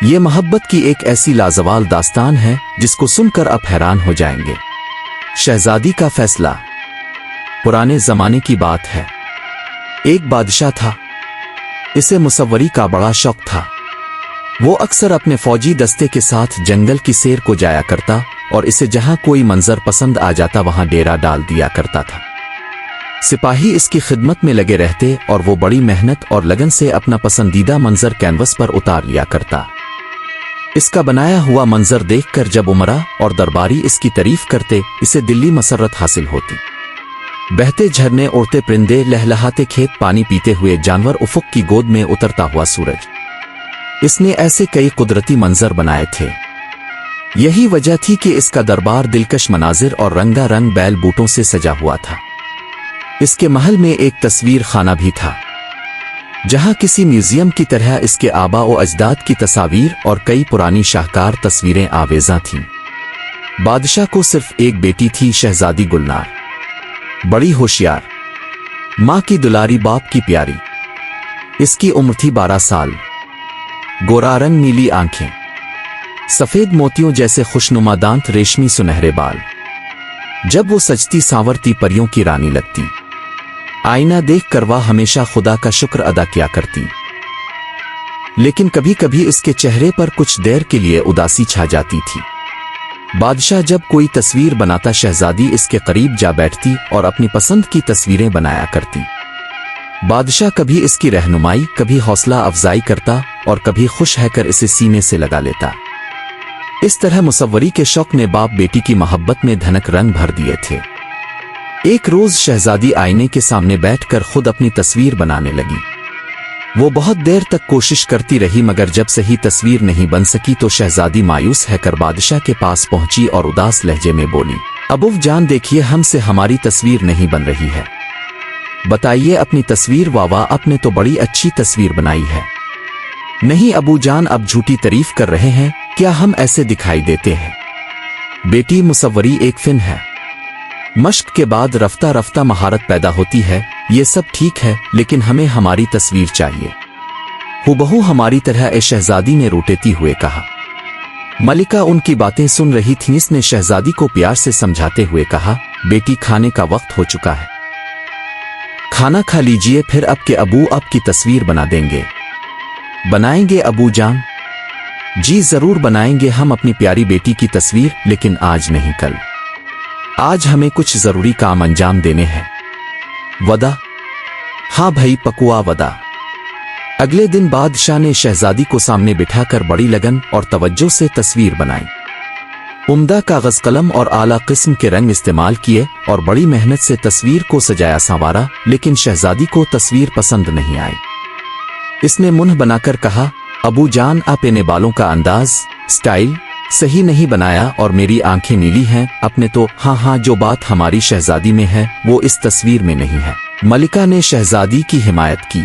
یہ محبت کی ایک ایسی لازوال داستان ہے جس کو سن کر آپ حیران ہو جائیں گے۔ شہزادی کا فیصلہ۔ پرانے زمانے کی بات ہے۔ ایک بادشاہ تھا، اسے مصوری کا بڑا شوق تھا۔ وہ اکثر اپنے فوجی دستے کے ساتھ جنگل کی سیر کو جایا کرتا اور اسے جہاں کوئی منظر پسند آ جاتا وہاں ڈیرا ڈال دیا کرتا تھا۔ سپاہی اس کی خدمت میں لگے رہتے اور وہ بڑی محنت اور لگن سے اپنا پسندیدہ منظر کینوس پر اتار لیا کرتا۔ اس کا بنایا ہوا منظر دیکھ کر جب امراء اور درباری اس کی تعریف کرتے، اسے دلی مسرت حاصل ہوتی۔ بہتے جھرنے، اڑتے پرندے، لہلہاتے کھیت، پانی پیتے ہوئے جانور، افق کی گود میں اترتا ہوا سورج، اس نے ایسے کئی قدرتی منظر بنائے تھے۔ یہی وجہ تھی کہ اس کا دربار دلکش مناظر اور رنگا رنگ بیل بوٹوں سے سجا ہوا تھا۔ اس کے محل میں ایک تصویر خانہ بھی تھا، جہاں کسی میوزیم کی طرح اس کے آبا و اجداد کی تصاویر اور کئی پرانی شاہکار تصویریں آویزاں تھیں۔ بادشاہ کو صرف ایک بیٹی تھی، شہزادی گلنار، بڑی ہوشیار، ماں کی دلاری، باپ کی پیاری۔ اس کی عمر تھی 12 سال۔ گورا رنگ، نیلی آنکھیں، سفید موتیوں جیسے خوشنما دانت، ریشمی سنہرے بال۔ جب وہ سجتی سانورتی پریوں کی رانی لگتی۔ آئینہ دیکھ کر وہ ہمیشہ خدا کا شکر ادا کیا کرتی، لیکن کبھی کبھی اس کے چہرے پر کچھ دیر کے لیے اداسی چھا جاتی تھی۔ بادشاہ جب کوئی تصویر بناتا، شہزادی اس کے قریب جا بیٹھتی اور اپنی پسند کی تصویریں بنایا کرتی۔ بادشاہ کبھی اس کی رہنمائی، کبھی حوصلہ افزائی کرتا اور کبھی خوش ہے کر اسے سینے سے لگا لیتا۔ اس طرح مصوری کے شوق نے باپ بیٹی کی محبت میں دھنک رنگ بھر دیے تھے۔ ایک روز شہزادی آئینے کے سامنے بیٹھ کر خود اپنی تصویر بنانے لگی۔ وہ بہت دیر تک کوشش کرتی رہی، مگر جب صحیح تصویر نہیں بن سکی تو شہزادی مایوس ہے کر بادشاہ کے پاس پہنچی اور اداس لہجے میں بولی، ابو جان دیکھیے، ہم سے ہماری تصویر نہیں بن رہی ہے، بتائیے اپنی تصویر۔ واہ، آپ نے تو بڑی اچھی تصویر بنائی ہے۔ نہیں ابو جان، اب جھوٹی تعریف کر رہے ہیں، کیا ہم ایسے دکھائی دیتے ہیں؟ بیٹی، مصوری ایک فن ہے، مشق کے بعد رفتہ رفتہ مہارت پیدا ہوتی ہے۔ یہ سب ٹھیک ہے، لیکن ہمیں ہماری تصویر چاہیے، ہو ہماری طرح، اے شہزادی نے روٹیتی ہوئے کہا۔ ملکہ ان کی باتیں سن رہی تھیں۔ اس نے شہزادی کو پیار سے سمجھاتے ہوئے کہا، بیٹی، کھانے کا وقت ہو چکا ہے، کھانا کھا لیجئے، پھر اب کے ابو آپ کی تصویر بنا دیں گے۔ بنائیں گے ابو جان؟ جی ضرور بنائیں گے ہم اپنی پیاری بیٹی کی تصویر، لیکن آج نہیں، کل۔ آج ہمیں کچھ ضروری کام انجام دینے ہیں۔ ودا؟ ہاں بھائی، پکوا ودا۔ اگلے دن بادشاہ نے شہزادی کو سامنے بٹھا کر بڑی لگن اور توجہ سے تصویر بنائی۔ عمدہ کاغذ قلم اور اعلیٰ قسم کے رنگ استعمال کیے اور بڑی محنت سے تصویر کو سجایا سنوارا، لیکن شہزادی کو تصویر پسند نہیں آئی۔ اس نے منہ بنا کر کہا، ابو جان، آپ نے بالوں کا انداز، سٹائل صحیح نہیں بنایا اور میری آنکھیں نیلی ہیں۔ اپنے تو ہاں، جو بات ہماری شہزادی میں ہے وہ اس تصویر میں نہیں ہے۔ ملکہ نے شہزادی کی حمایت کی۔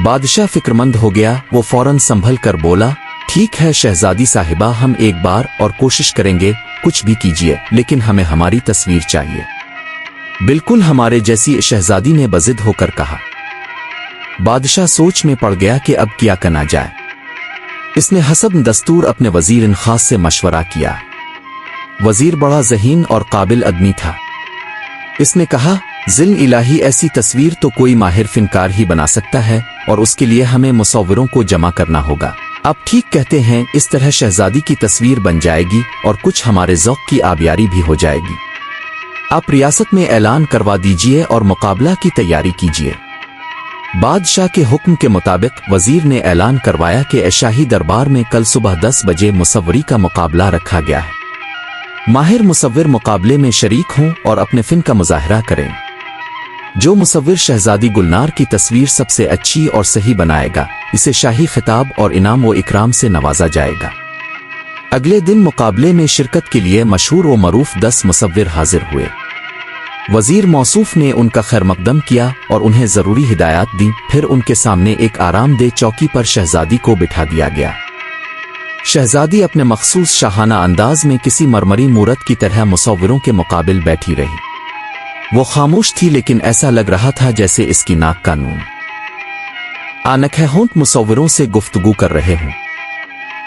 بادشاہ فکرمند ہو گیا، وہ فوراً سنبھل کر بولا، ٹھیک ہے شہزادی صاحبہ، ہم ایک بار اور کوشش کریں گے، کچھ بھی کیجیے، لیکن ہمیں ہماری تصویر چاہیے، بالکل ہمارے جیسی، شہزادی نے بضد ہو کر کہا۔ بادشاہ سوچ میں پڑ گیا کہ اب کیا کرنا جائے۔ اس نے حسب دستور اپنے وزیر خاص سے مشورہ کیا۔ وزیر بڑا ذہین اور قابل آدمی تھا۔ اس نے کہا، ذل الہی، ایسی تصویر تو کوئی ماہر فنکار ہی بنا سکتا ہے، اور اس کے لیے ہمیں مصوروں کو جمع کرنا ہوگا۔ آپ ٹھیک کہتے ہیں، اس طرح شہزادی کی تصویر بن جائے گی اور کچھ ہمارے ذوق کی آبیاری بھی ہو جائے گی۔ آپ ریاست میں اعلان کروا دیجئے اور مقابلہ کی تیاری کیجئے۔ بادشاہ کے حکم کے مطابق وزیر نے اعلان کروایا کہ شاہی دربار میں کل صبح 10 بجے مصوری کا مقابلہ رکھا گیا ہے۔ ماہر مصور مقابلے میں شریک ہوں اور اپنے فن کا مظاہرہ کریں۔ جو مصور شہزادی گلنار کی تصویر سب سے اچھی اور صحیح بنائے گا، اسے شاہی خطاب اور انعام و اکرام سے نوازا جائے گا۔ اگلے دن مقابلے میں شرکت کے لیے مشہور و معروف 10 مصور حاضر ہوئے۔ وزیر موصوف نے ان کا خیر مقدم کیا اور انہیں ضروری ہدایات دیں، پھر ان کے سامنے ایک آرام دہ چوکی پر شہزادی کو بٹھا دیا گیا۔ شہزادی اپنے مخصوص شاہانہ انداز میں کسی مرمری مورت کی طرح مصوروں کے مقابل بیٹھی رہی۔ وہ خاموش تھی، لیکن ایسا لگ رہا تھا جیسے اس کی ناک کا نون آنکھ ہونٹ مصوروں سے گفتگو کر رہے ہوں۔